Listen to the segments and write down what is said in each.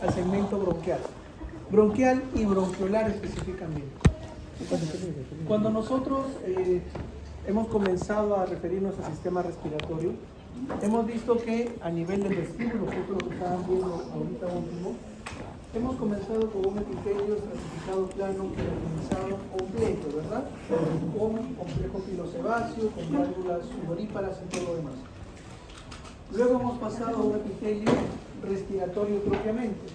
al segmento bronquial. Bronquial y bronquiolar específicamente. Cuando nosotros hemos comenzado a referirnos al sistema respiratorio, hemos visto que a nivel del vestíbulo, que es lo que estaban viendo ahorita último, hemos comenzado con un epitelio estratificado plano generalizado completo, ¿verdad? Con complejo pilosebáceo, con válvulas sudoríparas y todo lo demás. Luego hemos pasado a un epitelio respiratorio propiamente,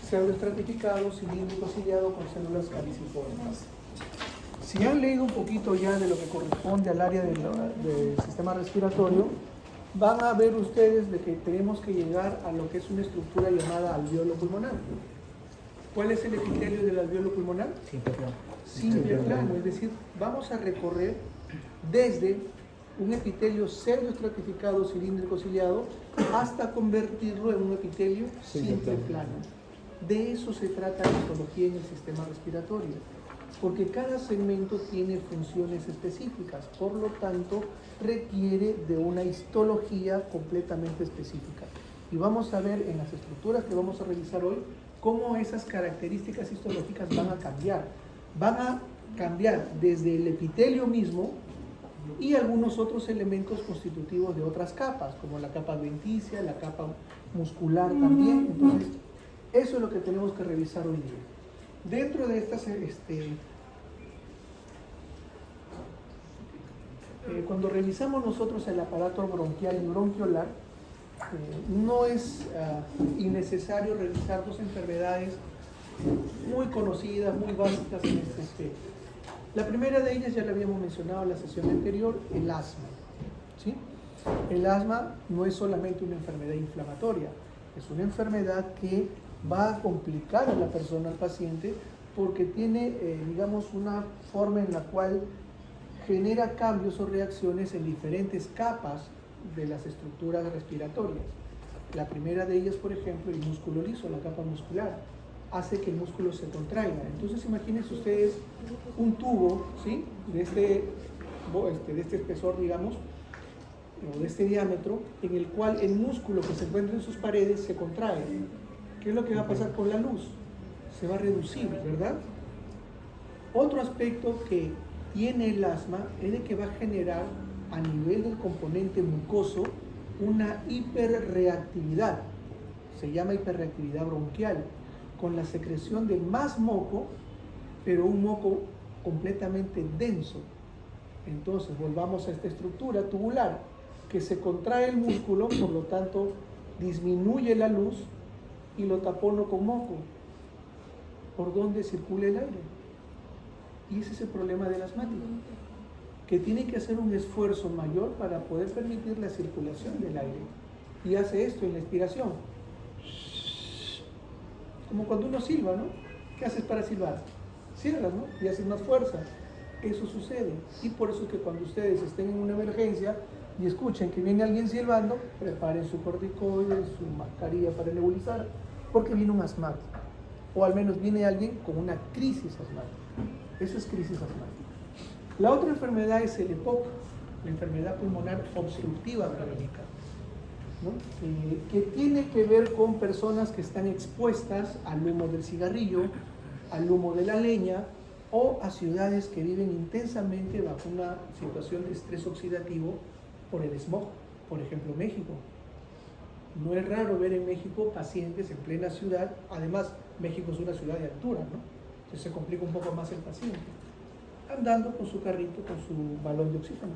pseudoestratificado, cilíndrico ciliado con células caliciformes. Si han leído un poquito ya de lo que corresponde al área del sistema respiratorio, van a ver ustedes de que tenemos que llegar a lo que es una estructura llamada alveolo pulmonar. ¿Cuál es el epitelio del alveolo pulmonar? Simple plano. Simple plano, es decir, vamos a recorrer desde un epitelio pseudoestratificado cilíndrico ciliado hasta convertirlo en un epitelio simple plano. De eso se trata la histología en el sistema respiratorio, porque cada segmento tiene funciones específicas, por lo tanto requiere de una histología completamente específica. Y vamos a ver en las estructuras que vamos a revisar hoy cómo esas características histológicas van a cambiar. Van a cambiar desde el epitelio mismo y algunos otros elementos constitutivos de otras capas, como la capa adventicia, la capa muscular también. Entonces, eso es lo que tenemos que revisar hoy día. Dentro de estas, cuando revisamos nosotros el aparato bronquial y bronquiolar, no es innecesario revisar dos enfermedades muy conocidas, muy básicas en este aspecto. La primera de ellas ya la habíamos mencionado en la sesión anterior, el asma. ¿Sí? El asma no es solamente una enfermedad inflamatoria, es una enfermedad que va a complicar a la persona, al paciente, porque tiene, digamos, una forma en la cual genera cambios o reacciones en diferentes capas de las estructuras respiratorias. La primera de ellas, por ejemplo, el músculo liso, la capa muscular, hace que el músculo se contraiga. Entonces imagínense ustedes un tubo, ¿sí?, de este espesor, digamos, o de este diámetro, en el cual el músculo que se encuentra en sus paredes se contrae. ¿Qué es lo que va a pasar con la luz? Se va a reducir, ¿verdad? Otro aspecto que tiene el asma es de que va a generar a nivel del componente mucoso una hiperreactividad. Se llama hiperreactividad bronquial, con la secreción de más moco, pero un moco completamente denso. Entonces volvamos a esta estructura tubular, que se contrae el músculo, por lo tanto disminuye la luz y lo tapono con moco, por donde circula el aire. Y ese es el problema del asmático, que tiene que hacer un esfuerzo mayor para poder permitir la circulación del aire. Y hace esto en la expiración. Como cuando uno silba, ¿no? ¿Qué haces para silbar? Cierras, ¿no? Y haces más fuerza. Eso sucede. Y por eso es que cuando ustedes estén en una emergencia y escuchen que viene alguien silbando, preparen su corticoide, su mascarilla para nebulizar, porque viene un asmático. O al menos viene alguien con una crisis asmática. Eso es crisis asmática. La otra enfermedad es el EPOC, la enfermedad pulmonar obstructiva crónica, ¿no? Que tiene que ver con personas que están expuestas al humo del cigarrillo, al humo de la leña, o a ciudades que viven intensamente bajo una situación de estrés oxidativo por el smog. Por ejemplo, México. No es raro ver en México pacientes en plena ciudad. Además, México es una ciudad de altura, ¿no? Entonces se complica un poco más el paciente, andando con su carrito, con su balón de oxígeno.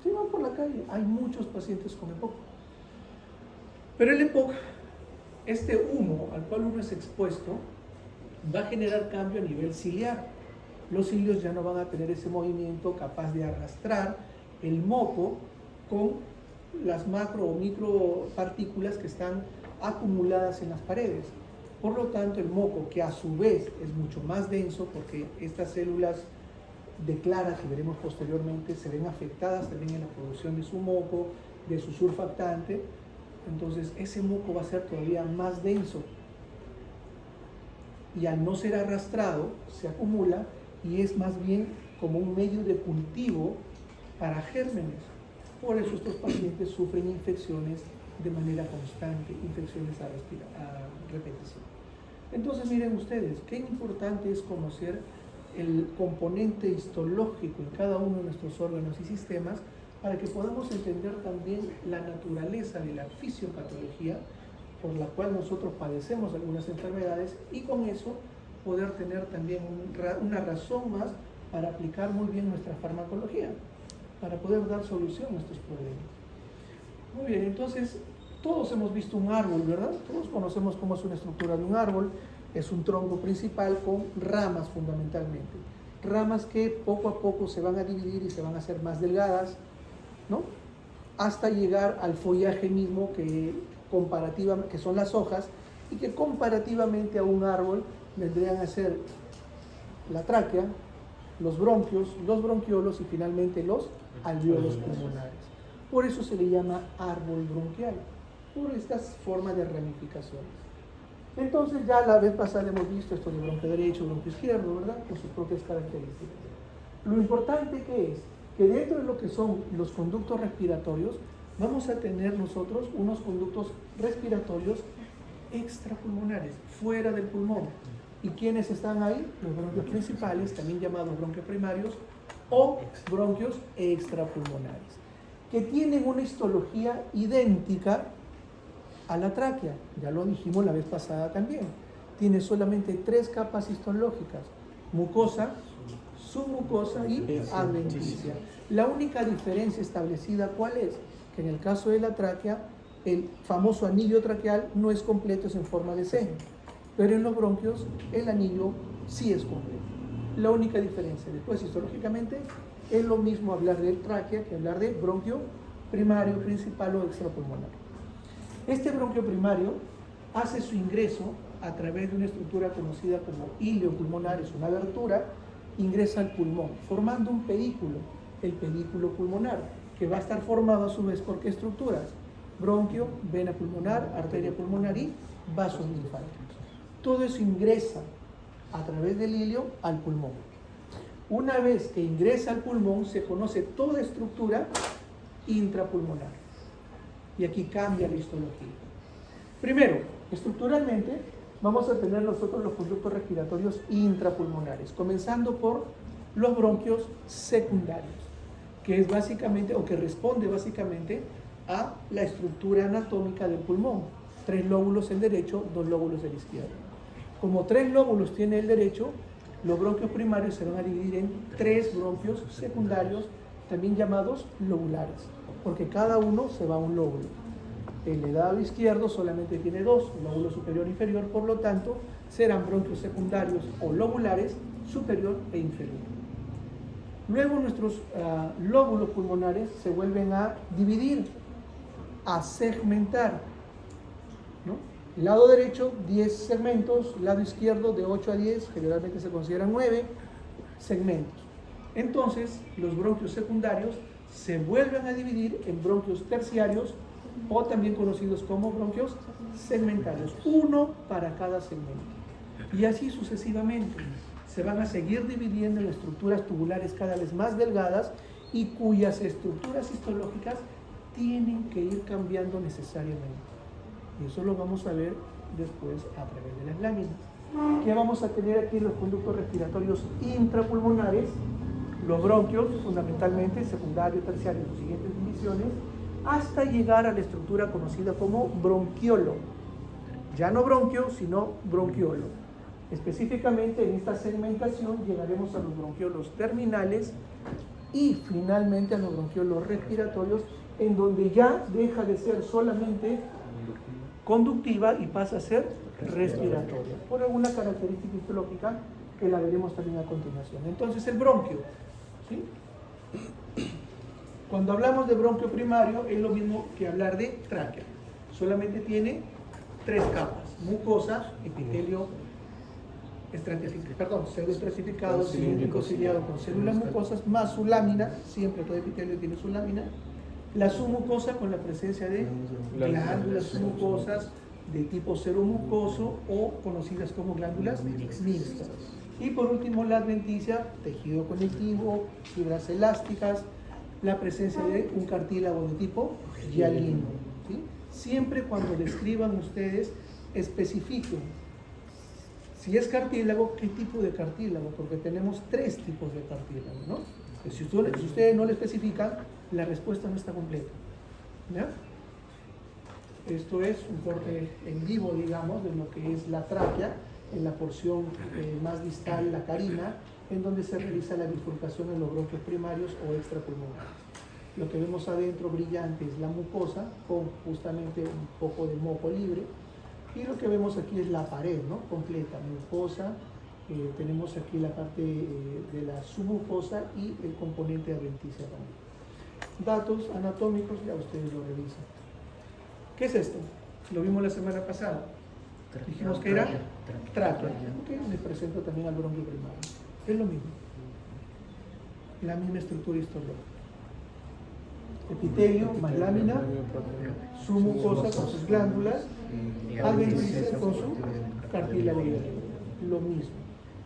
Si van por la calle, hay muchos pacientes con EPOC. Pero el EPOC, este humo al cual uno es expuesto, va a generar cambio a nivel ciliar. Los cilios ya no van a tener ese movimiento capaz de arrastrar el moco con las macro o micro partículas que están acumuladas en las paredes. Por lo tanto, el moco, que a su vez es mucho más denso, porque estas células de Clara, que veremos posteriormente, se ven afectadas también en la producción de su moco, de su surfactante. Entonces, ese moco va a ser todavía más denso. Y al no ser arrastrado, se acumula y es más bien como un medio de cultivo para gérmenes. Por eso estos pacientes sufren infecciones de manera constante, infecciones a repetición. Entonces miren ustedes, qué importante es conocer el componente histológico en cada uno de nuestros órganos y sistemas para que podamos entender también la naturaleza de la fisiopatología por la cual nosotros padecemos algunas enfermedades y con eso poder tener también una razón más para aplicar muy bien nuestra farmacología, para poder dar solución a estos problemas. Muy bien, entonces todos hemos visto un árbol, ¿verdad? Todos conocemos cómo es una estructura de un árbol. Es un tronco principal con ramas fundamentalmente. Ramas que poco a poco se van a dividir y se van a hacer más delgadas, ¿no? Hasta llegar al follaje mismo que son las hojas y que comparativamente a un árbol vendrían a ser la tráquea, los bronquios, los bronquiolos y finalmente los alvéolos pulmonares. Por eso se le llama árbol bronquial, por estas formas de ramificaciones. Entonces ya la vez pasada hemos visto esto de bronquio derecho, bronquio izquierdo, ¿verdad? Con sus propias características. Lo importante que es que dentro de lo que son los conductos respiratorios, vamos a tener nosotros unos conductos respiratorios extrapulmonares, fuera del pulmón. ¿Y quiénes están ahí? Los bronquios principales, también llamados bronquios primarios, o bronquios extrapulmonares, que tienen una histología idéntica a la tráquea. Ya lo dijimos la vez pasada también. Tiene solamente 3 capas histológicas: mucosa, submucosa y adventicia. La única diferencia establecida, ¿cuál es? Que en el caso de la tráquea, el famoso anillo traqueal no es completo, es en forma de C, pero en los bronquios el anillo sí es completo. La única diferencia. Después, histológicamente, es lo mismo hablar de tráquea que hablar de bronquio primario, principal o extrapulmonar. Este bronquio primario hace su ingreso a través de una estructura conocida como ilio pulmonar, es una abertura, ingresa al pulmón, formando un pedículo, el pedículo pulmonar, que va a estar formado a su vez por ¿qué estructuras? Bronquio, vena pulmonar, arteria pulmonar y vasos linfáticos. Todo eso ingresa a través del ilio al pulmón. Una vez que ingresa al pulmón, se conoce toda estructura intrapulmonar. Y aquí cambia la histología. Primero, estructuralmente, vamos a tener nosotros los conductos respiratorios intrapulmonares, comenzando por los bronquios secundarios, que es básicamente, o que responde básicamente a la estructura anatómica del pulmón. 3 lóbulos el derecho, 2 lóbulos el izquierdo. Como 3 lóbulos tiene el derecho, los bronquios primarios se van a dividir en 3 bronquios secundarios, también llamados lobulares, porque cada uno se va a un lóbulo. El lado izquierdo solamente tiene 2, lóbulo superior e inferior, por lo tanto serán bronquios secundarios o lobulares superior e inferior. Luego nuestros lóbulos pulmonares se vuelven a dividir, a segmentar, ¿no? El lado derecho 10 segmentos, el lado izquierdo de 8 a 10, generalmente se consideran 9 segmentos. Entonces los bronquios secundarios se vuelven a dividir en bronquios terciarios o también conocidos como bronquios segmentarios, uno para cada segmento. Y así sucesivamente se van a seguir dividiendo en estructuras tubulares cada vez más delgadas y cuyas estructuras histológicas tienen que ir cambiando necesariamente. Y eso lo vamos a ver después a través de las láminas. ¿Qué vamos a tener aquí en los conductos respiratorios intrapulmonares? Los bronquios, fundamentalmente, secundario, terciario, sus siguientes divisiones, hasta llegar a la estructura conocida como bronquiolo. Ya no bronquio, sino bronquiolo. Específicamente en esta segmentación llegaremos a los bronquiolos terminales y finalmente a los bronquiolos respiratorios, en donde ya deja de ser solamente conductiva y pasa a ser respiratoria, por alguna característica histológica que la veremos también a continuación. Entonces el bronquio, ¿sí? Cuando hablamos de bronquio primario es lo mismo que hablar de tráquea, solamente tiene 3 capas: mucosa, epitelio pseudoestratificado, cilíndrico ciliado con células mucosas, más su lámina, siempre todo epitelio tiene su lámina, la submucosa con la presencia de glándulas submucosas de tipo seromucoso o conocidas como glándulas mixtas. Y por último la adventicia, tejido conectivo, fibras elásticas, la presencia de un cartílago de tipo hialino, ¿sí? siempre cuando describan ustedes, especifiquen, si es cartílago, ¿qué tipo de cartílago? Porque tenemos 3 tipos de cartílago, ¿no? Si ustedes no le especifican, la respuesta no está completa, ¿ya? Esto es un corte en vivo, digamos, de lo que es la tráquea, en la porción más distal, la carina, en donde se realiza la bifurcación en los bronquios primarios o extrapulmonares. Lo que vemos adentro brillante es la mucosa, con justamente un poco de moco libre, y lo que vemos aquí es la pared, ¿no? Completa, mucosa, tenemos aquí la parte de la submucosa y el componente adventicia también. Datos anatómicos, ya ustedes lo revisan. ¿Qué es esto? Lo vimos la semana pasada. Dijimos que era tráquea. Okay, les presento también al bronquio primario. Es lo mismo. La misma estructura histológica. Epitelio más lámina, su mucosa con sus glándulas, adventicia con su cartílago hialino. Lo mismo.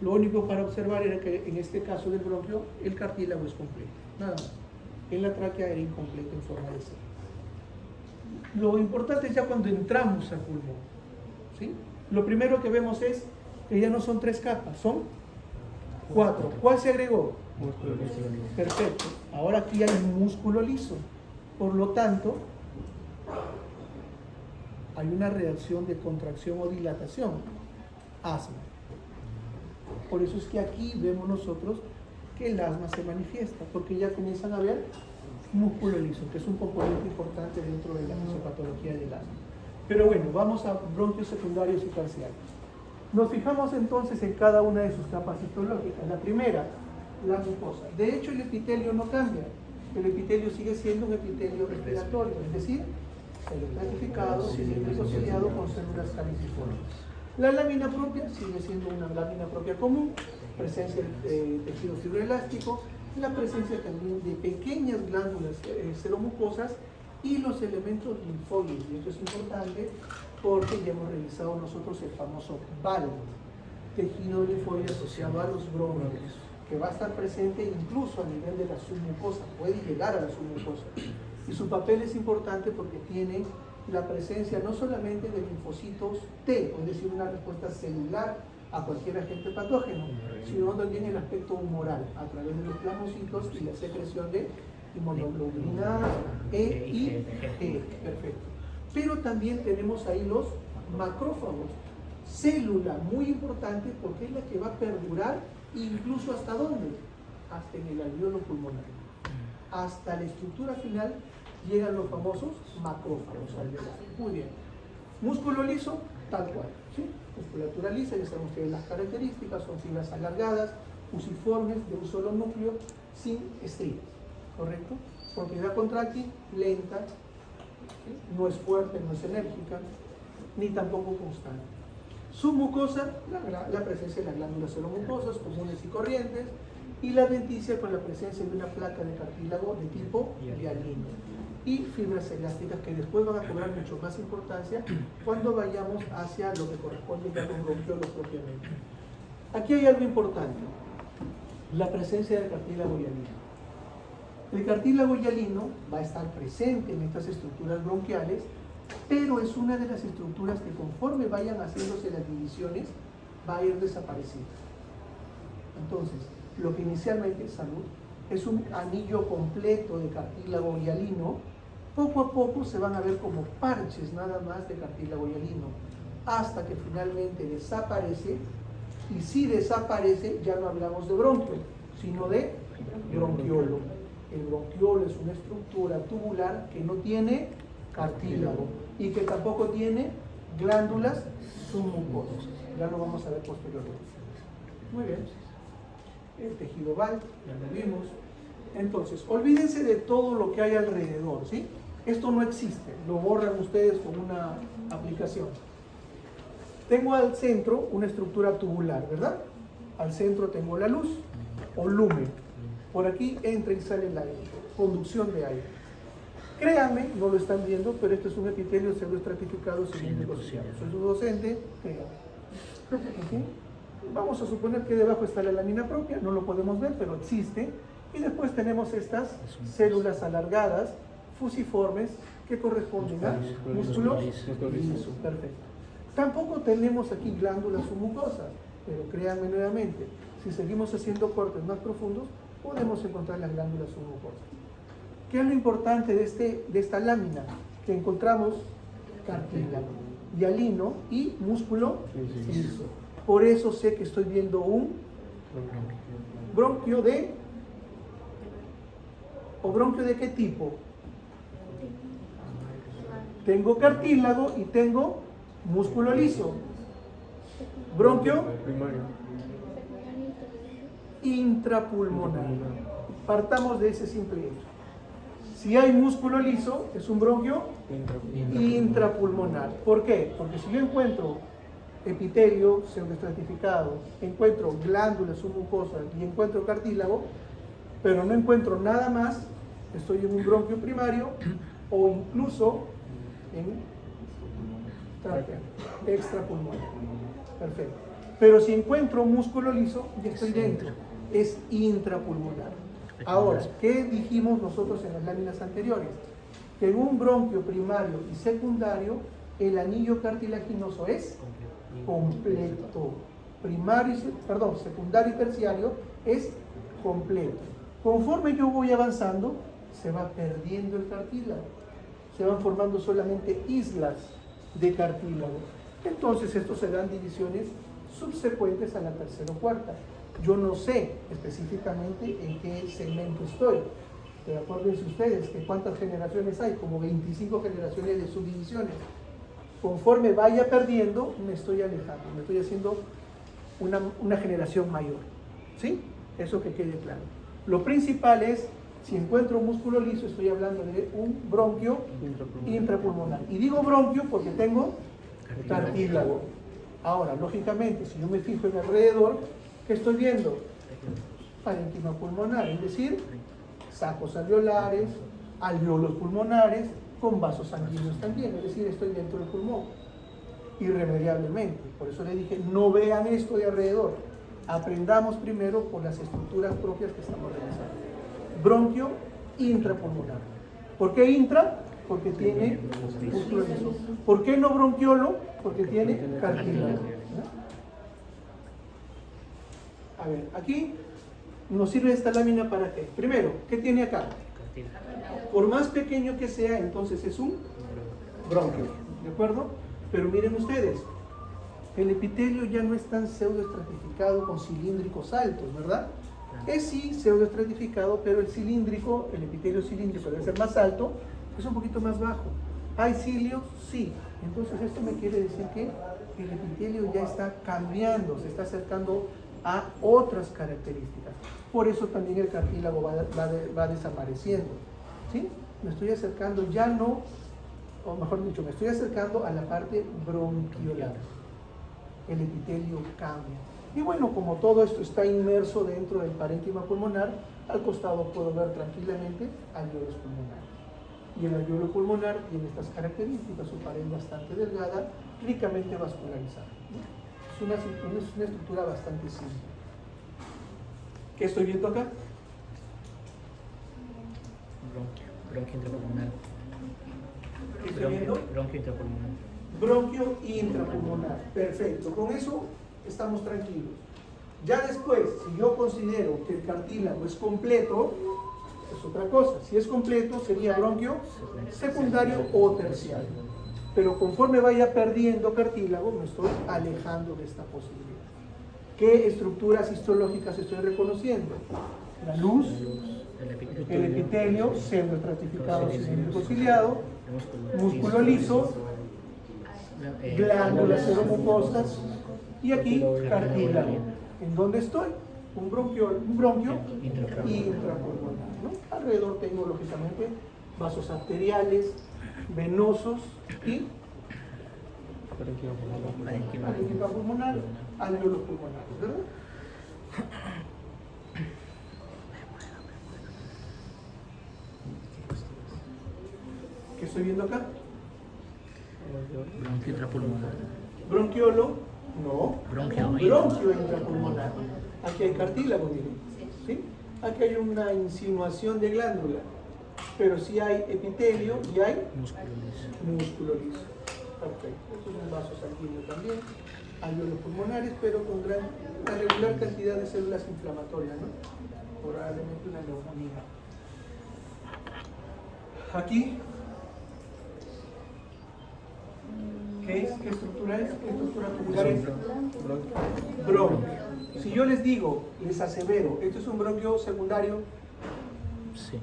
Lo único para observar era que en este caso del bronquio el cartílago es completo. Nada más. En la tráquea era incompleto en forma de C. Lo importante es ya cuando entramos al pulmón, ¿sí? Lo primero que vemos es que ya no son 3 capas, son 4. ¿Cuál se agregó? Músculo liso. Perfecto. Ahora aquí hay un músculo liso. Por lo tanto, hay una reacción de contracción o dilatación. Asma. Por eso es que aquí vemos nosotros que el asma se manifiesta, porque ya comienzan a ver músculo liso, que es un componente importante dentro de la fisiopatología del asma. Pero bueno, vamos a bronquios secundarios y terciarios. Nos fijamos entonces en cada una de sus capas histológicas. La primera, la mucosa. De hecho, el epitelio no cambia. El epitelio sigue siendo un epitelio respiratorio, es decir, estratificado, cilíndrico ciliado con células caliciformes. La lámina propia sigue siendo una lámina propia común, presencia de tejido fibroelástico, la presencia también de pequeñas glándulas seromucosas y los elementos linfoides. Y esto es importante porque ya hemos revisado nosotros el famoso BAL, tejido linfoide asociado a los bronquios, que va a estar presente incluso a nivel de la submucosa, puede llegar a la submucosa. Y su papel es importante porque tiene la presencia no solamente de linfocitos T, es decir, una respuesta celular a cualquier agente patógeno, sino también el aspecto humoral, a través de los plasmocitos y la secreción de inmunoglobulina E y G. Perfecto. Pero también tenemos ahí los macrófagos, célula muy importante porque es la que va a perdurar incluso hasta dónde, hasta en el alveolo pulmonar. Hasta la estructura final llegan los famosos macrófagos alveolares. Muy bien. Músculo liso, tal cual. ¿Sí? Musculatura lisa, ya saben ustedes las características, son fibras alargadas, fusiformes, de un solo núcleo, sin estrías. ¿Correcto? Propiedad contráctil, lenta, ¿sí? No es fuerte, no es enérgica, ni tampoco constante. Submucosa, la presencia de las glándulas seromucosas comunes y corrientes, y la adventicia con la presencia de una placa de cartílago de tipo hialino y fibras elásticas que después van a cobrar mucho más importancia cuando vayamos hacia lo que corresponde a los bronquiolos propiamente. Aquí hay algo importante, la presencia del cartílago hialino. El cartílago hialino va a estar presente en estas estructuras bronquiales, pero es una de las estructuras que conforme vayan haciéndose las divisiones va a ir desapareciendo. Entonces, lo que inicialmente es un anillo completo de cartílago hialino, poco a poco se van a ver como parches nada más de cartílago hialino, hasta que finalmente desaparece, y si desaparece ya no hablamos de bronquio, sino de bronquiolo. El bronquiolo es una estructura tubular que no tiene cartílago y que tampoco tiene glándulas submucosas. Ya lo vamos a ver posteriormente. Muy bien. El tejido VAL, ya lo vimos. Entonces, olvídense de todo lo que hay alrededor, ¿sí? Esto no existe, lo borran ustedes con una aplicación. Tengo al centro una estructura tubular, ¿verdad? Al centro tengo la luz o lumen. Por aquí entra y sale el aire, conducción de aire. Créanme, no lo están viendo, pero este es un epitelio pseudoestratificado cilíndrico ciliado. Soy su docente, créanme. Vamos a suponer que debajo está la lámina propia, no lo podemos ver, pero existe. Y después tenemos estas células alargadas, fusiformes, ¿Qué corresponden a músculos lisos. Perfecto. Tampoco tenemos aquí glándulas submucosas, pero créanme nuevamente, si seguimos haciendo cortes más profundos, podemos encontrar las glándulas submucosas. ¿Qué es lo importante de esta lámina? Que encontramos cartílago, hialino y músculo liso. Por eso sé que estoy viendo un bronquio de... ¿O bronquio de qué tipo? Tengo cartílago y tengo músculo liso. Bronquio intrapulmonar. Partamos de ese simple hecho. Si hay músculo liso, es un bronquio intrapulmonar. ¿Por qué? Porque si yo encuentro epitelio pseudoestratificado, encuentro glándulas submucosas y encuentro cartílago, pero no encuentro nada más, estoy en un bronquio primario o incluso en tráquea extrapulmonar. Perfecto. Pero si encuentro músculo liso, ya estoy dentro. Es intrapulmonar. Ahora, ¿qué dijimos nosotros en las láminas anteriores? Que en un bronquio primario y secundario, el anillo cartilaginoso es completo. Secundario y terciario es completo. Conforme yo voy avanzando, se va perdiendo el cartílago. Se van formando solamente islas de cartílago. Entonces, estos serán divisiones subsecuentes a la tercera o cuarta. Yo no sé específicamente en qué segmento estoy. Pero acuérdense ustedes que cuántas generaciones hay, como 25 generaciones de subdivisiones. Conforme vaya perdiendo, me estoy alejando, me estoy haciendo una generación mayor. ¿Sí? Eso que quede claro. Lo principal es, si encuentro un músculo liso, estoy hablando de un bronquio intrapulmonar. Y digo bronquio porque tengo cartílago. Ahora, lógicamente, si yo me fijo en alrededor, ¿qué estoy viendo? Parénquima pulmonar, es decir, sacos alveolares, alveolos pulmonares, con vasos sanguíneos también, es decir, estoy dentro del pulmón, irremediablemente. Por eso le dije, no vean esto de alrededor, aprendamos primero por las estructuras propias que estamos realizando. Bronquio intrapulmonar. ¿Por qué intra? Porque tiene músculo liso. ¿Por qué no bronquiolo? Porque tiene cartílago. A ver, aquí nos sirve esta lámina para qué. Primero, ¿qué tiene acá? Por más pequeño que sea, entonces es un bronquio, ¿de acuerdo? Pero miren ustedes, el epitelio ya no es tan pseudoestratificado con cilíndricos altos, ¿verdad? Es sí pseudoestratificado, pero el cilíndrico, el epitelio cilíndrico debe ser más alto, es un poquito más bajo. ¿Hay cilios? Sí. Entonces esto me quiere decir que el epitelio ya está cambiando, se está acercando a otras características. Por eso también el cartílago va desapareciendo. ¿Sí? Me estoy acercando ya no, o mejor dicho, me estoy acercando a la parte bronquiolar. El epitelio cambia. Y bueno, como todo esto está inmerso dentro del parénquima pulmonar, al costado puedo ver tranquilamente alveolos pulmonares. Y el alveolo pulmonar tiene estas características, su pared bastante delgada, ricamente vascularizada. Es una estructura bastante simple. ¿Qué estoy viendo acá? Bronquio intrapulmonar. ¿Qué estoy viendo? Bronquio intrapulmonar. Bronquio intrapulmonar. Perfecto. Con eso estamos tranquilos. Ya después, si yo considero que el cartílago es completo, es otra cosa. Si es completo, sería bronquio secundario o terciario. Pero conforme vaya perdiendo cartílago, me estoy alejando de esta posibilidad. ¿Qué estructuras histológicas estoy reconociendo? La luz, el epitelio pseudoestratificado cilíndrico ciliado, músculo liso, glándulas seromucosas y aquí cartílago. ¿En dónde estoy? Un bronquio intrapulmonar, ¿no? Alrededor tengo lógicamente vasos arteriales, venosos y parénquima pulmonar, alveolos pulmonares, ¿verdad? ¿Qué estoy viendo acá? Bronquio intrapulmonar. Bronquiolo, no. Bronquio intrapulmonar. Aquí hay cartílago, miren. ¿Sí? Aquí hay una insinuación de glándula. pero sí hay epitelio y hay Músculo liso. músculo liso. Perfecto. Estos son vasos sanguíneos también, alvéolos pulmonares, pero con una regular cantidad de células inflamatorias, ¿no? Probablemente una neumonía. Aquí, ¿qué es? ¿Qué estructura es? ¿Qué estructura tubular es? Bronquio. Si yo les digo, les asevero, ¿esto es un bronquio secundario? Sí.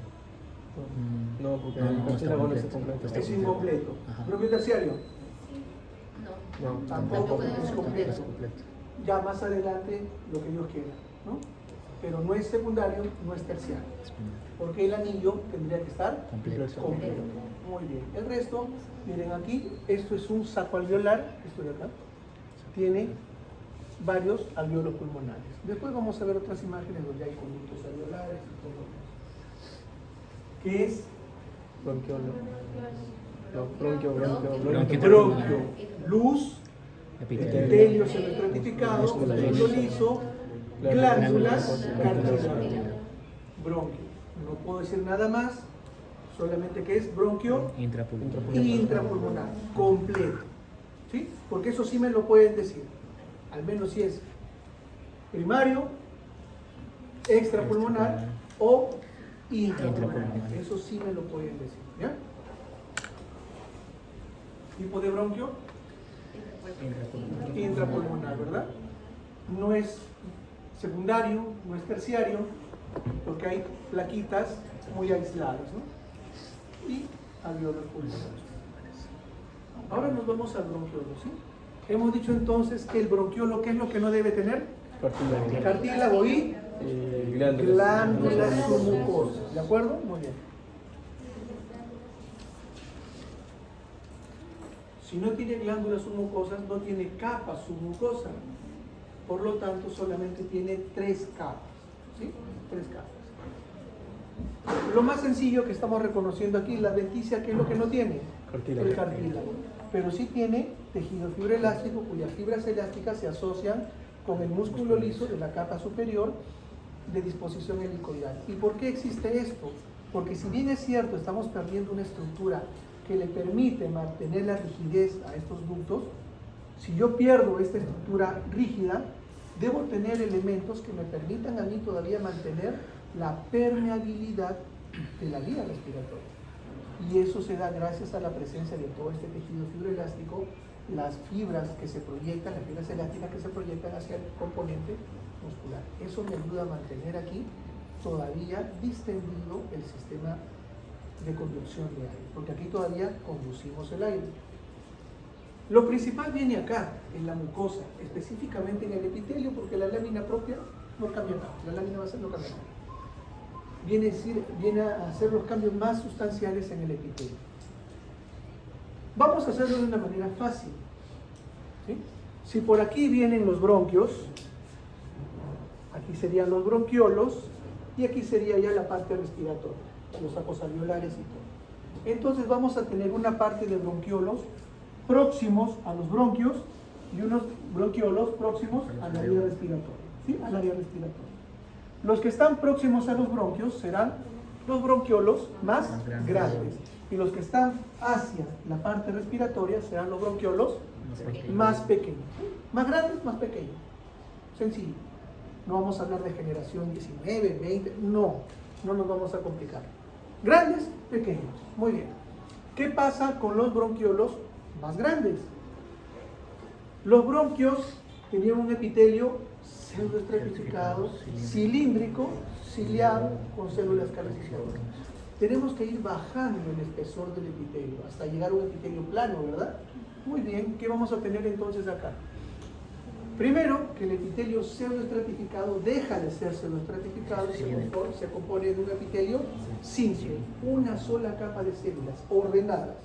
No, porque No, el no está cartílago no completo. está completo. Está Es incompleto. Ajá. ¿Bronquio terciario? No, Tampoco es Está completo. completo. Ya más adelante, lo que Dios quiera, ¿no? Pero no es secundario, no es terciario. Porque el anillo tendría que estar Completo. completo. Muy bien. El resto, miren aquí, esto es un saco alveolar, esto de acá, tiene varios alvéolos pulmonares. Después vamos a ver otras imágenes donde hay conductos alveolares y todo eso. ¿Qué es? bronquiolo. No, bronquio. Bronquio, luz, Epitelio. epitelio semistratificado, Músculo músculo liso. liso, glándulas, Glándulas cartílago. Bronquio. No puedo decir nada más, solamente que es bronquio Intrapulmonar. intrapulmonar, completo. ¿Sí? Porque eso sí me lo pueden decir. Al menos si es primario, extrapulmonar o intrapulmonar. Intrapulmonar. Eso sí me lo pueden decir. ¿Ya? Tipo de bronquio Intrapulmonar. intrapulmonar, ¿verdad? No es secundario, no es terciario, porque hay plaquitas muy aisladas, ¿no? Y alvéolos pulmonares. Ahora nos vamos al bronquiolo, ¿sí? Hemos dicho entonces que el bronquiolo, ¿qué es lo que no debe tener? Cartílago. Cartílago y glándulas submucosas, ¿de acuerdo? Muy bien. Si no tiene glándulas submucosas, no tiene capa submucosa. Por lo tanto, solamente tiene 3 capas. ¿Sí? 3 capas. Lo más sencillo que estamos reconociendo aquí, la denticia, ¿qué es lo que no tiene? Cartílago. El cartílago. Pero sí tiene tejido fibroelástico, cuyas fibras elásticas se asocian con el músculo liso de la capa superior de disposición helicoidal. ¿Y por qué existe esto? Porque si bien es cierto, estamos perdiendo una estructura que le permite mantener la rigidez a estos ductos, si yo pierdo esta estructura rígida, debo tener elementos que me permitan a mí todavía mantener la permeabilidad de la vía respiratoria. Y eso se da gracias a la presencia de todo este tejido fibroelástico, las fibras que se proyectan, las fibras elásticas que se proyectan hacia el componente muscular. Eso me ayuda a mantener aquí todavía distendido el sistema de conducción de aire, porque aquí todavía conducimos el aire. Lo principal viene acá, en la mucosa, específicamente en el epitelio, porque la lámina propia no cambia nada, la lámina basal no cambia nada. Viene a hacer los cambios más sustanciales en el epitelio. Vamos a hacerlo de una manera fácil. ¿Sí? Si por aquí vienen los bronquios, aquí serían los bronquiolos y aquí sería ya la parte respiratoria, los sacos alveolares y todo. Entonces vamos a tener una parte de bronquiolos próximos a los bronquios y unos bronquiolos próximos al área respiratoria. ¿Sí? Al área respiratoria. Los que están próximos a los bronquios serán los bronquiolos más grandes y los que están hacia la parte respiratoria serán los bronquiolos más pequeños. Más grandes, más pequeños. Sencillo. No vamos a hablar de generación 19, 20, no nos vamos a complicar. Grandes, pequeños. Muy bien. ¿Qué pasa con los bronquiolos más grandes? Los bronquios tenían un epitelio pseudoestratificado, cilíndrico, ciliado, con células calcificadas. Tenemos que ir bajando el espesor del epitelio hasta llegar a un epitelio plano, ¿verdad? Muy bien, ¿qué vamos a tener entonces acá? Primero, que el epitelio pseudoestratificado deja de ser pseudoestratificado y se compone de un epitelio simple, una sola capa de células ordenadas.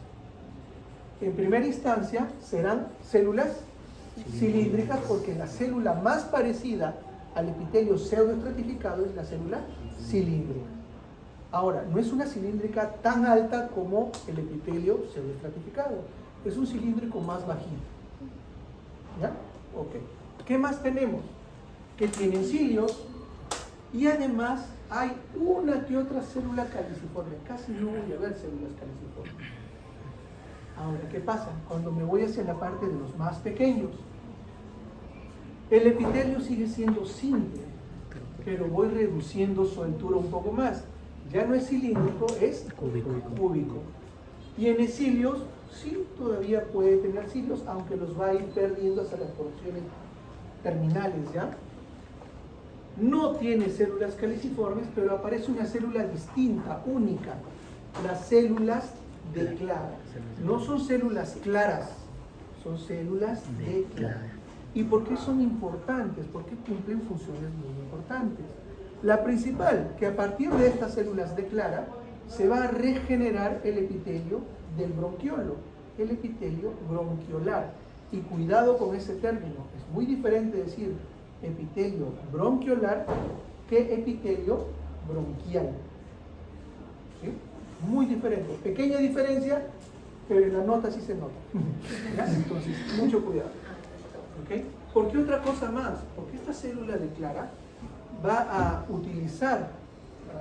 En primera instancia serán células cilíndricas porque la célula más parecida al epitelio pseudoestratificado es la célula cilíndrica. Ahora, no es una cilíndrica tan alta como el epitelio pseudoestratificado, es un cilíndrico más bajito. ¿Ya? Ok. ¿Qué más tenemos? Que tienen cilios y además hay una que otra célula caliciforme, casi no voy a ver células caliciformes. Ahora, ¿qué pasa? Cuando me voy hacia la parte de los más pequeños, el epitelio sigue siendo simple, pero voy reduciendo su altura un poco más. Ya no es cilíndrico, es cúbico. Tiene cilios, sí, todavía puede tener cilios, aunque los va a ir perdiendo hasta las porciones terminales, ¿ya? No tiene células caliciformes, pero aparece una célula distinta, única, las células de clara. No son células claras, son células de clara. ¿Y por qué son importantes? Porque cumplen funciones muy importantes. La principal, que a partir de estas células de clara se va a regenerar el epitelio del bronquiolo, el epitelio bronquiolar. Y cuidado con ese término, es muy diferente decir epitelio bronquiolar que epitelio bronquial. ¿Sí? Muy diferente, pequeña diferencia, pero en la nota sí se nota. Entonces, mucho cuidado. ¿Okay? ¿Por qué otra cosa más? Porque esta célula de clara va a utilizar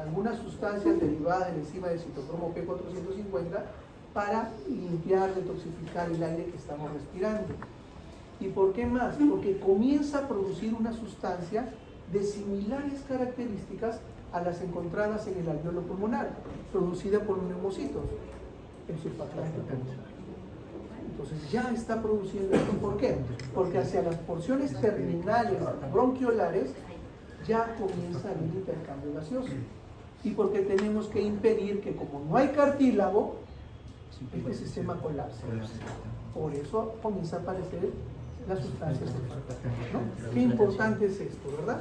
algunas sustancias derivadas de la enzima de citocromo P450 para limpiar, detoxificar el aire que estamos respirando. ¿Y por qué más? Porque comienza a producir una sustancia de similares características a las encontradas en el alveolo pulmonar, producida por los neumocitos, el surfactante. Entonces ya está produciendo esto. ¿Por qué? Porque hacia las porciones terminales bronquiolares ya comienza el intercambio gaseoso. Y porque tenemos que impedir que, como no hay cartílago, este sistema colapse. Por eso comienza a aparecer las sustancias surfactantes, ¿no? Qué importante es esto, ¿verdad?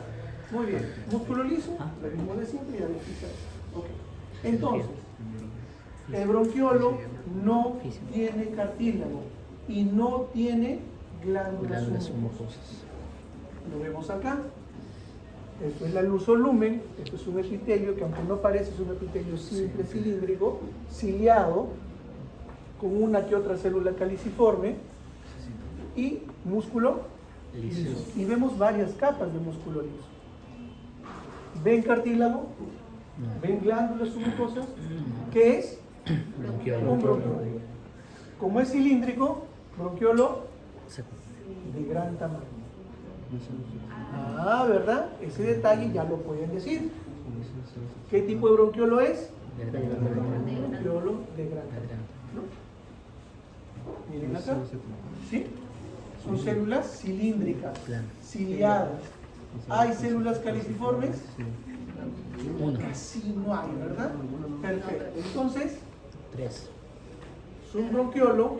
Muy bien. Músculo liso, lo mismo de siempre, ya lo explica. Okay. Entonces, el bronquiolo no tiene cartílago y no tiene glándulas mucosas. Lo vemos acá. Esto es la luzolumen, esto es un epitelio que, aunque no parece, es un epitelio simple, cilíndrico, ciliado, con una que otra célula caliciforme, y músculo liso. Y vemos varias capas de músculo liso. ¿Ven cartílago? ¿Ven glándulas submucosas? ¿Qué es? Un bronquiolo. Como es cilíndrico, bronquiolo de gran tamaño. Ah, ¿verdad? Ese detalle ya lo pueden decir. ¿Qué tipo de bronquiolo es? Bronquiolo de gran tamaño. ¿No? Miren acá. ¿Sí? Son células cilíndricas, ciliadas. ¿Hay células caliciformes? Casi no hay, ¿verdad? Perfecto. Entonces, es un bronquiolo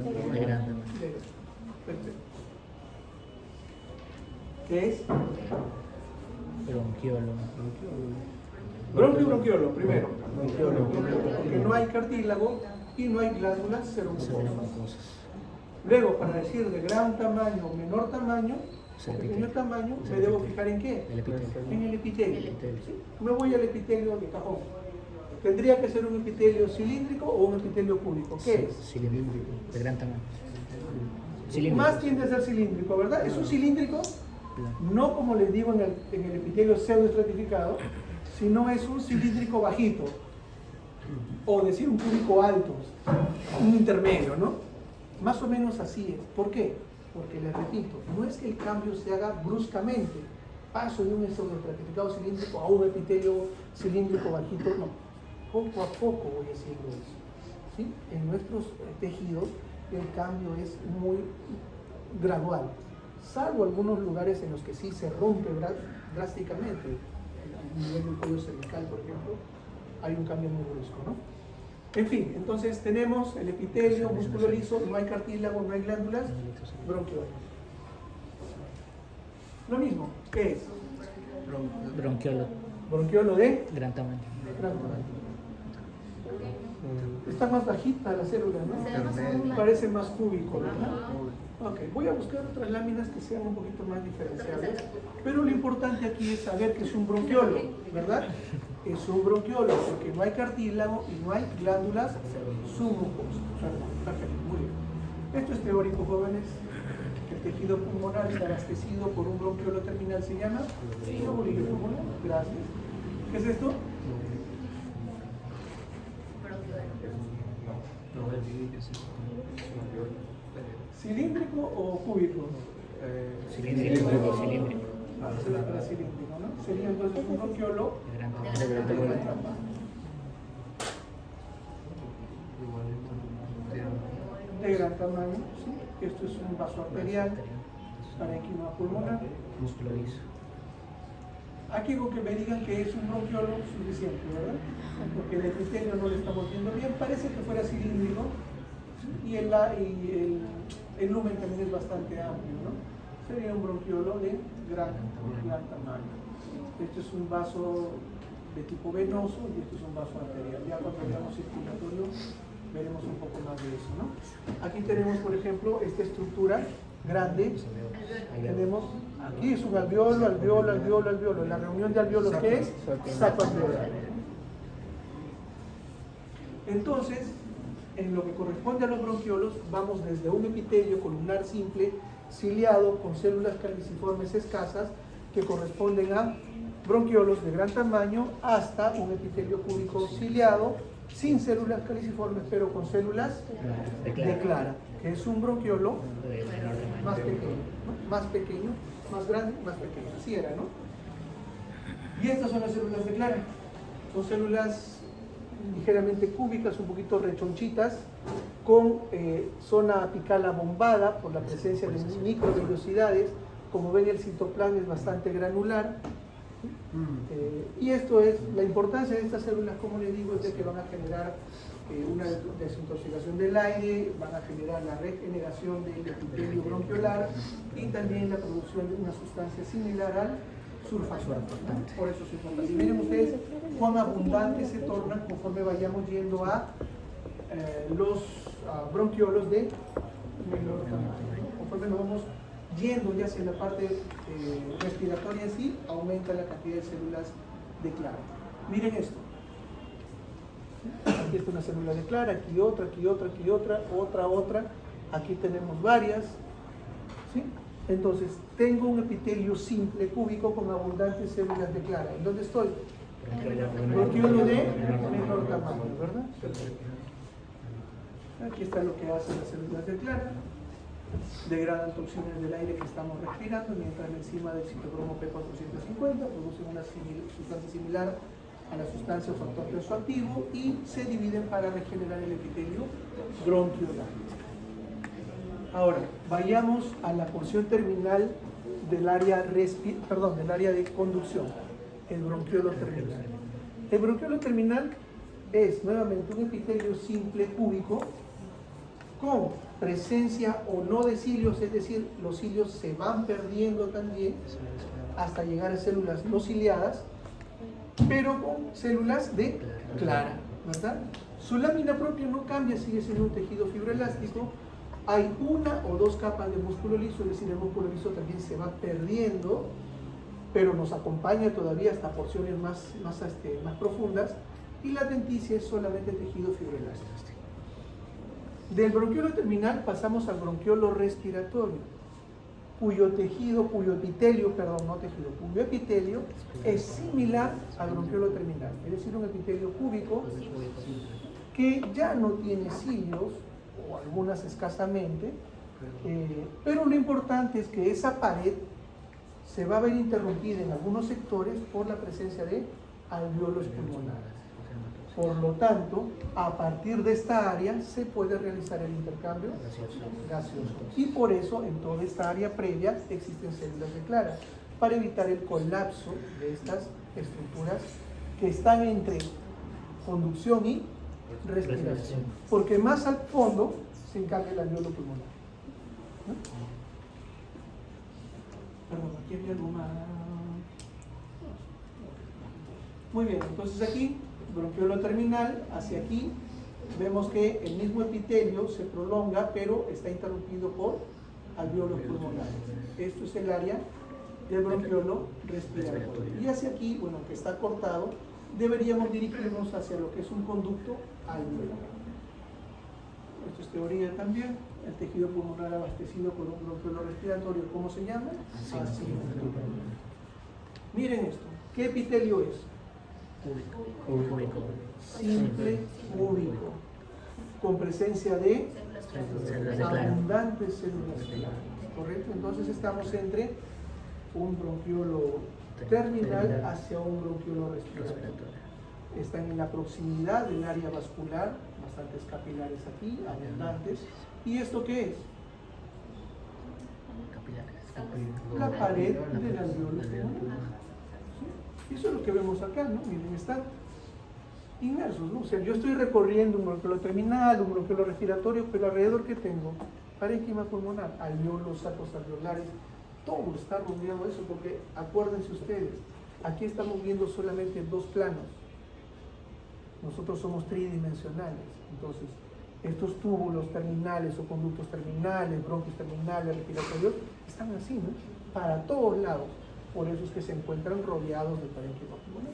de gran tamaño. Perfecto. ¿Qué es? Bronquiolo. Bronquiolo, primero. Porque no hay cartílago y no hay glándulas seromucosas. Luego, para decir de gran tamaño o menor tamaño, o pequeño tamaño, me debo fijar en qué? En el epitelio. ¿Sí? Me voy al epitelio de cajón. ¿Tendría que ser un epitelio cilíndrico o un epitelio cúbico? ¿Qué es? Cilíndrico, de gran tamaño. Más tiende a ser cilíndrico, ¿verdad? Es un cilíndrico, no como les digo en el epitelio pseudoestratificado, sino es un cilíndrico bajito, o decir un cúbico alto, un intermedio, ¿no? Más o menos así es. ¿Por qué? Porque les repito, no es que el cambio se haga bruscamente. Paso de un pseudoestratificado cilíndrico a un epitelio cilíndrico bajito, no. Poco a poco voy haciendo eso. ¿Sí? En nuestros tejidos el cambio es muy gradual, salvo algunos lugares en los que sí se rompe drásticamente. A nivel del cuello cervical, por ejemplo, hay un cambio muy brusco, ¿no? En fin, entonces tenemos el epitelio, músculo liso, no hay cartílago, no hay glándulas, bronquiolo. Lo mismo, ¿qué es? Bronquiolo. Bronquiolo de Gran tamaño. gran tamaño. Está más bajita la célula, ¿no? Parece más cúbico, ¿verdad? Ok, voy a buscar otras láminas que sean un poquito más diferenciables, pero lo importante aquí es saber que es un bronquiolo, ¿verdad? Es un bronquiolo porque no hay cartílago y no hay glándulas submucosas. Perfecto, muy bien. Esto es teórico, jóvenes. El tejido pulmonar está abastecido por un bronquiolo terminal, se llama bolillo pulmonar. Gracias. ¿Qué es esto? ¿Cilíndrico o cúbico? Cilíndrico. Era cilíndrico, ¿no? Sería entonces un bronquiolo de gran tamaño, ¿sí? Esto es un vaso arterial, parénquima pulmonar. Músculo liso. Aquí con que me digan que es un bronquiolo suficiente, ¿verdad? Porque el epitelio no lo estamos viendo bien, parece que fuera cilíndrico y el lumen también es bastante amplio, ¿no? Sería un bronquiolo de gran tamaño. Este es un vaso de tipo venoso y este es un vaso arterial. Ya cuando veamos circulatorio veremos un poco más de eso, ¿no? Aquí tenemos, por ejemplo, esta estructura grande. Tenemos, aquí es un alveolo. La reunión de alveolos, ¿qué es? Saco alveolar. Entonces, en lo que corresponde a los bronquiolos, vamos desde un epitelio columnar simple, ciliado, con células caliciformes escasas, que corresponden a bronquiolos de gran tamaño, hasta un epitelio cúbico ciliado, sin células caliciformes, pero con células de clara, que es un bronquiolo más pequeño, más grande, más pequeño. Así era, ¿no? Y estas son las células de clara. Son células ligeramente cúbicas, un poquito rechonchitas, con zona apical abombada por la presencia de microvellosidades. Como ven, el citoplasma es bastante granular. Y esto es, la importancia de estas células, como les digo, es de que van a generar una desintoxicación del aire, van a generar la regeneración del epitelio bronquiolar y también la producción de una sustancia similar al surfactante, ¿no? Por eso es importante. Y miren ustedes cuán abundantes se tornan conforme vayamos yendo a los bronquiolos de menor tamaño. Conforme nos vamos yendo ya hacia la parte respiratoria en sí, aumenta la cantidad de células de clara. Miren esto. Aquí está una célula de clara, aquí otra, otra. Aquí tenemos varias. ¿Sí? Entonces, tengo un epitelio simple cúbico con abundantes células de clara. ¿En dónde estoy? Bronquiolo de menor tamaño, ¿verdad? Aquí está lo que hacen las células de clara. Degradan toxinas del aire que estamos respirando, mientras la enzima del citocromo P450 produce una sustancia similar a la sustancia o factor tensoactivo y se dividen para regenerar el epitelio bronquiolar. Ahora, vayamos a la porción terminal del área de conducción, el bronquiolo terminal. El bronquiolo terminal es nuevamente un epitelio simple cúbico con presencia o no de cilios, es decir, los cilios se van perdiendo también hasta llegar a células no ciliadas, pero con células de clara, ¿verdad? Su lámina propia no cambia, sigue siendo un tejido fibroelástico. Hay una o dos capas de músculo liso, es decir, el músculo liso también se va perdiendo, pero nos acompaña todavía hasta porciones más profundas, y la denticia es solamente tejido fibroelástico. Del bronquiolo terminal pasamos al bronquiolo respiratorio, cuyo epitelio es similar al bronquiolo terminal, es decir, un epitelio cúbico que ya no tiene cilios, o algunas escasamente, pero lo importante es que esa pared se va a ver interrumpida en algunos sectores por la presencia de alveolos pulmonares. Por lo tanto, a partir de esta área se puede realizar el intercambio gaseoso. Y por eso en toda esta área previa existen células de clara, para evitar el colapso de estas estructuras que están entre conducción y respiración. Porque más al fondo se encarga el alveolo pulmonar. ¿No? Perdón, aquí hay algo más. Muy bien, entonces aquí bronquiolo terminal, hacia aquí vemos que el mismo epitelio se prolonga, pero está interrumpido por alveolos pulmonares. Esto es el área del bronquiolo respiratorio. Y hacia aquí, bueno, que está cortado, deberíamos dirigirnos hacia lo que es un conducto alveolar. Esto es teoría también. El tejido pulmonar abastecido por un bronquiolo respiratorio, ¿cómo se llama? Así. Miren esto. ¿Qué epitelio es? Cúbico. Simple cúbico. Con presencia de Células de claro. abundantes células claras. ¿Correcto? Entonces estamos entre un bronquiolo terminal hacia un bronquiolo respiratorio. Están en la proximidad del área vascular, bastantes capilares aquí, abundantes. ¿Y esto qué es? La pared del alveolo pulmonar. ¿Sí? Eso es lo que vemos acá, ¿no? Miren, están inmersos, ¿no? O sea, yo estoy recorriendo un bronquiolo terminal, un bronquiolo respiratorio, pero alrededor ¿qué tengo? Parénquima pulmonar, alveolos, sacos alveolares, todo está rodeado de eso, porque acuérdense ustedes, aquí estamos viendo solamente dos planos. Nosotros somos tridimensionales, entonces estos túbulos terminales o conductos terminales, bronquios terminales, respiratorios, están así, ¿no? Para todos lados. Por eso es que se encuentran rodeados del parénquima pulmonar.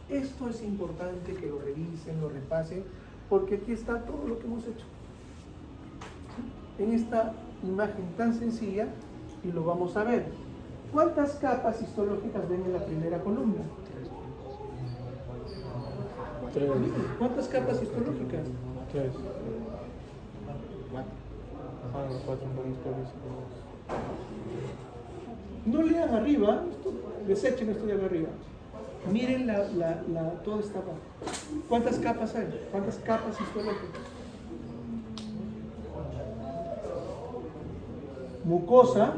Esto es importante que lo revisen, lo repasen, porque aquí está todo lo que hemos hecho. En esta imagen tan sencilla, y lo vamos a ver. ¿Cuántas capas histológicas ven en la primera columna? 3. ¿Cuántas capas histológicas? 3. 4 No lean arriba, desechen esto de arriba. Miren toda esta parte. ¿Cuántas capas hay? ¿Cuántas capas histológicas? Mucosa,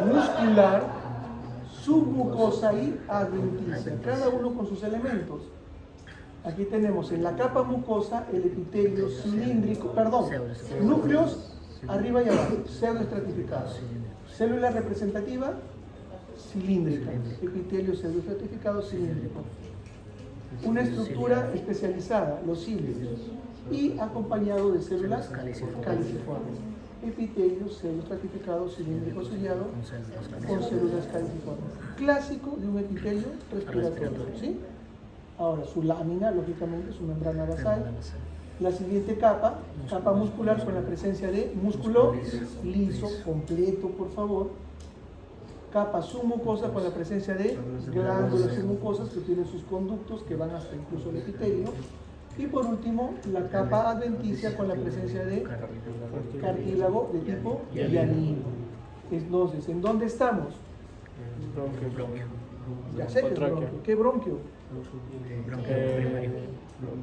muscular, submucosa y adventicia, cada uno con sus elementos. Aquí tenemos en la capa mucosa el epitelio cilíndrico, núcleos arriba y abajo, pseudoestratificado. Célula representativa, cilíndrica, epitelio pseudoestratificado cilíndrico. Una estructura especializada, los cilios, y acompañado de células caliciformes. Epitelio pseudoestratificado cilíndrico sellado con células caliciformes. Clásico de un epitelio respiratorio, ¿sí? Ahora, su lámina, lógicamente, su membrana basal. La siguiente capa, capa muscular con la presencia de músculo liso, completo, por favor. Capa submucosa con la presencia de glándulas submucosas que tienen sus conductos que van hasta incluso el epitelio. Y por último, la capa adventicia con la presencia de cartílago de tipo hialino. Entonces, ¿en dónde estamos? Bronquio. Ya sé que es bronquio. ¿Qué bronquio?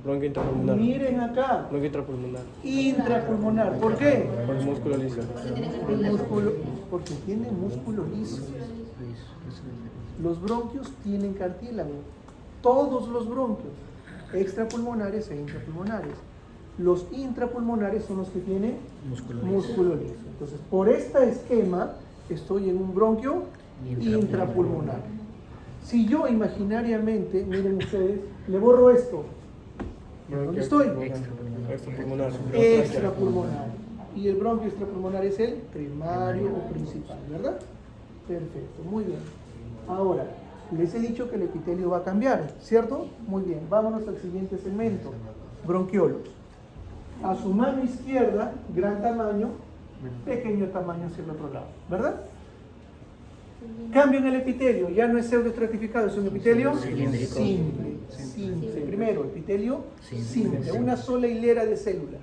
Bronquio intrapulmonar. Miren acá. Bronquio intrapulmonar. Intrapulmonar. ¿Por qué? Por el músculo liso. El músculo, porque tiene músculo liso. Los bronquios tienen cartílago. Todos los bronquios, extrapulmonares e intrapulmonares. Los intrapulmonares son los que tienen músculo liso. Entonces, por este esquema, estoy en un bronquio intrapulmonar. Si yo imaginariamente, miren ustedes, le borro esto. ¿Dónde estoy? Extrapulmonar. Extrapulmonar. Y el bronquio extrapulmonar es el primario o principal, ¿verdad? Perfecto, muy bien. Ahora, les he dicho que el epitelio va a cambiar, ¿cierto? Muy bien, vámonos al siguiente segmento. Bronquiolos. A su mano izquierda, gran tamaño, pequeño tamaño hacia el otro lado, ¿verdad? Cambio en el epitelio, ya no es pseudoestratificado, es un epitelio simple. Primero, epitelio simple, una sola hilera de células.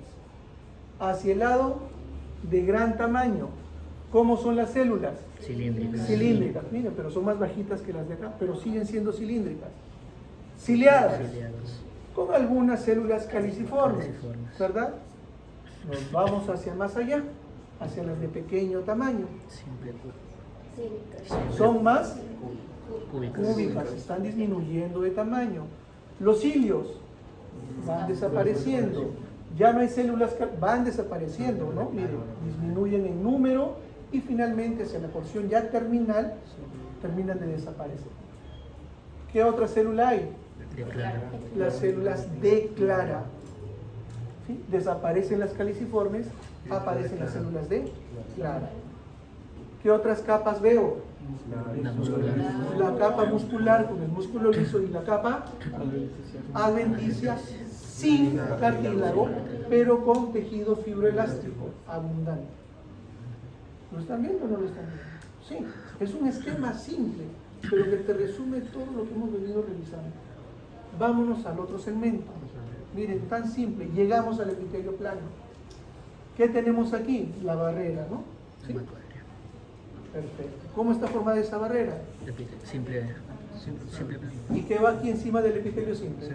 Hacia el lado de gran tamaño. ¿Cómo son las células? Cilíndricas, miren, pero son más bajitas que las de acá, pero siguen siendo cilíndricas. Ciliadas, con algunas células caliciformes, ¿verdad? Nos vamos hacia más allá, hacia las de pequeño tamaño. Son más cúbicas, están disminuyendo de tamaño. Los cilios van desapareciendo, ya no hay células que van desapareciendo, ¿no? Miren, disminuyen en número y finalmente hacia la porción ya terminal terminan de desaparecer. ¿Qué otra célula hay? Las células de Clara. ¿Sí? Desaparecen las caliciformes, aparecen las células de Clara. ¿Qué otras capas veo? La capa muscular con el músculo liso y la capa adventicia sin cartílago, pero con tejido fibroelástico abundante. ¿Lo están viendo o no lo están viendo? Sí, es un esquema simple, pero que te resume todo lo que hemos venido revisando. Vámonos al otro segmento. Miren, tan simple, llegamos al epitelio plano. ¿Qué tenemos aquí? La barrera, ¿no? ¿Sí? Perfecto. ¿Cómo está formada esa barrera? Simple plano. ¿Y qué va aquí encima del epitelio simple?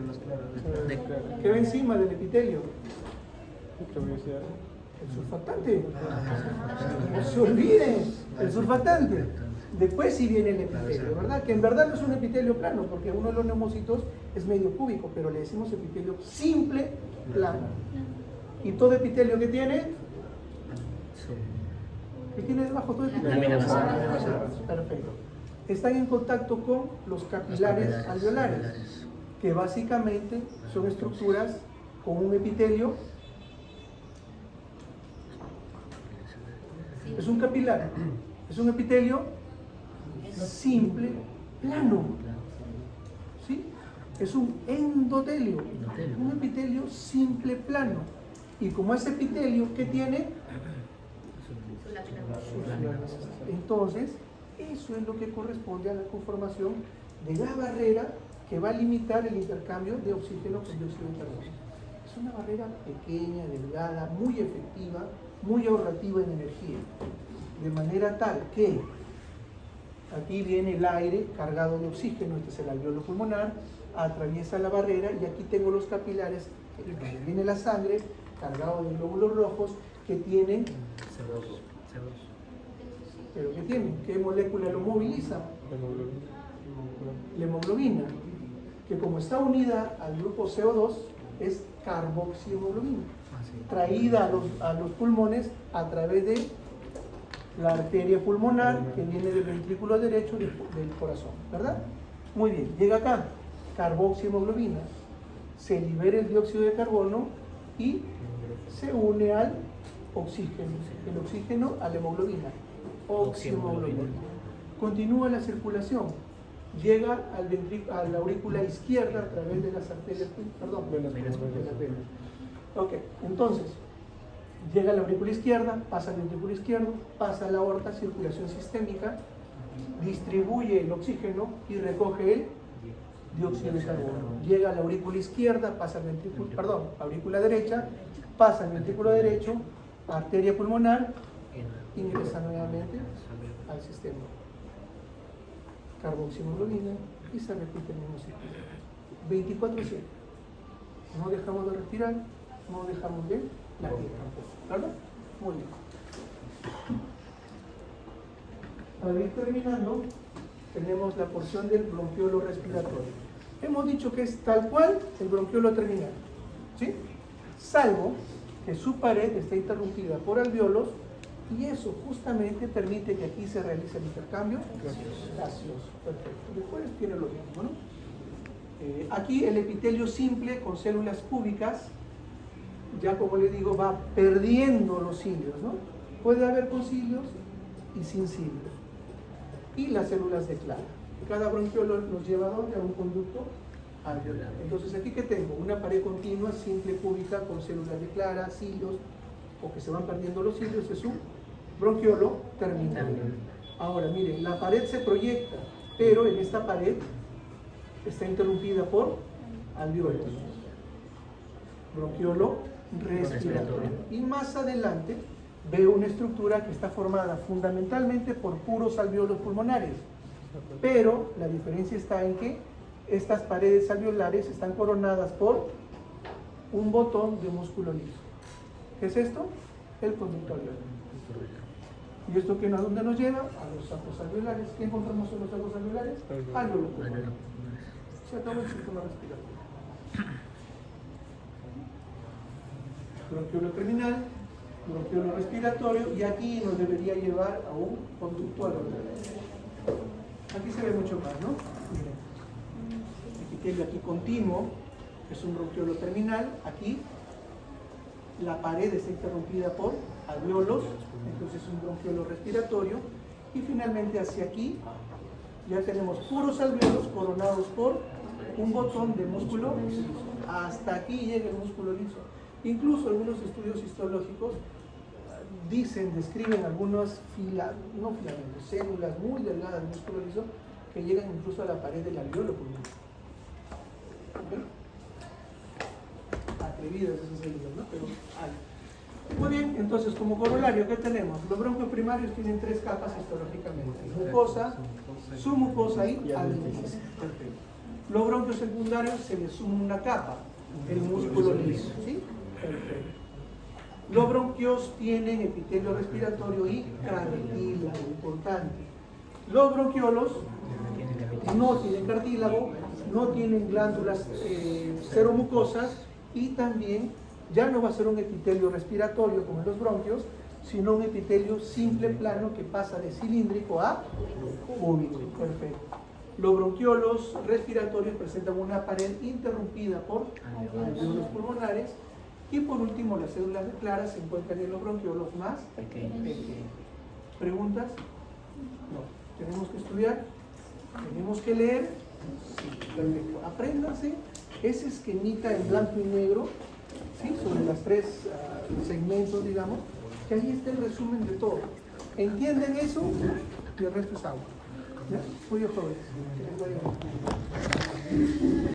¿Qué va encima del epitelio? El surfactante. No se olviden, el surfactante. Después sí viene el epitelio, ¿verdad? Que en verdad no es un epitelio plano, porque uno de los neumocitos es medio cúbico, pero le decimos epitelio simple plano. ¿Y todo epitelio que tiene? ¿Qué tiene debajo todo epitelio? Lámina basal. Perfecto. Están en contacto con los capilares alveolares, que básicamente son estructuras con un epitelio. Es un capilar, es un epitelio simple, plano. ¿Sí? Es un endotelio, un epitelio simple, plano. Y como ese epitelio, ¿qué tiene? Sus láminas. Entonces, eso es lo que corresponde a la conformación de la barrera que va a limitar el intercambio de oxígeno con dióxido de carbono. Es una barrera pequeña, delgada, muy efectiva, muy ahorrativa en energía, de manera tal que aquí viene el aire cargado de oxígeno, este es el alveolo pulmonar, atraviesa la barrera y aquí tengo los capilares, donde viene la sangre, cargado de glóbulos rojos que tienen CO2. ¿Pero qué tienen? ¿Qué molécula lo moviliza? La hemoglobina, que como está unida al grupo CO2 es carboxihemoglobina, traída a los pulmones a través de la arteria pulmonar que viene del ventrículo derecho del corazón, ¿verdad? Muy bien, llega acá, carboxihemoglobina, se libera el dióxido de carbono y se une al oxígeno, el oxígeno a la hemoglobina, oxihemoglobina. Continúa la circulación, llega a la aurícula izquierda a través de las arterias, perdón, de las venas. Ok, entonces, llega a la aurícula izquierda, pasa al ventrículo izquierdo, pasa a la aorta, circulación sistémica, distribuye el oxígeno y recoge el dióxido de carbono. Llega a la aurícula izquierda, pasa al ventrículo, perdón, aurícula derecha, pasa al ventrículo derecho, arteria pulmonar, ingresa nuevamente al sistema. Carboxihemoglobina y se repite el mismo ciclo. 24/7. No dejamos de respirar, no dejamos de latir tampoco, ¿verdad? Muy bien. Para ir terminando, tenemos la porción del bronquiolo respiratorio. Hemos dicho que es tal cual el bronquiolo terminal, ¿sí? Salvo que su pared está interrumpida por alveolos y eso justamente permite que aquí se realice el intercambio gaseoso. Perfecto. Después tiene lo mismo, ¿no? Aquí el epitelio simple con células cúbicas, ya como les digo, va perdiendo los cilios, ¿no? Puede haber con cilios y sin cilios. Y las células de Clara. Cada bronquiolo nos lleva a ¿dónde? A un conducto alveolar. Entonces aquí que tengo una pared continua, simple, cúbica, con células de Clara, cilios, o que se van perdiendo los cilios, es un bronquiolo terminal. Ahora miren, la pared se proyecta, pero en esta pared está interrumpida por alveolos. Bronquiolo respiratorio. Y más adelante veo una estructura que está formada fundamentalmente por puros alveolos pulmonares, pero la diferencia está en que estas paredes alveolares están coronadas por un botón de músculo liso. ¿Qué es esto? El conducto alveolar. ¿Y esto a dónde nos lleva? A los sacos alveolares. ¿Qué encontramos en los sacos alveolares? Alveolos pulmonares. Se acabó el sistema respiratorio. Bronquiolo terminal, bronquiolo respiratorio, y aquí nos debería llevar a un conducto alveolar. Aquí se ve mucho más, ¿no? Miren. Epitelio aquí continuo, es un bronquiolo terminal. Aquí la pared está interrumpida por alveolos, entonces es un bronquiolo respiratorio. Y finalmente hacia aquí ya tenemos puros alveolos coronados por un botón de músculo liso. Hasta aquí llega el músculo liso. Incluso algunos estudios histológicos describen algunas células muy delgadas del músculo liso que llegan incluso a la pared del alveolo pulmonar. ¿Okay? Atrevidas esas células, ¿no? Pero hay. Muy bien, entonces como corolario, ¿qué tenemos? Los bronquios primarios tienen 3 capas histológicamente: mucosa, submucosa y alveolar. Perfecto. Los bronquios secundarios se les suma una capa, el músculo liso, ¿sí? Perfecto. Los bronquios tienen epitelio respiratorio y cartílago, importante. Los bronquiolos no tienen cartílago, no tienen glándulas seromucosas y también ya no va a ser un epitelio respiratorio como en los bronquios, sino un epitelio simple plano que pasa de cilíndrico a cúbico. Perfecto. Los bronquiolos respiratorios presentan una pared interrumpida por alveolos pulmonares. Y por último, las células claras se encuentran en los bronquiolos más pequeños. ¿Preguntas? No. ¿Tenemos que estudiar? ¿Tenemos que leer? Sí, perfecto. Apréndanse ese esquemita en blanco y negro, ¿sí? Sobre las 3 segmentos, digamos, que ahí está el resumen de todo. ¿Entienden eso? Y el resto es agua. ¿Ya? Muy bien, jóvenes. Que les vaya bien.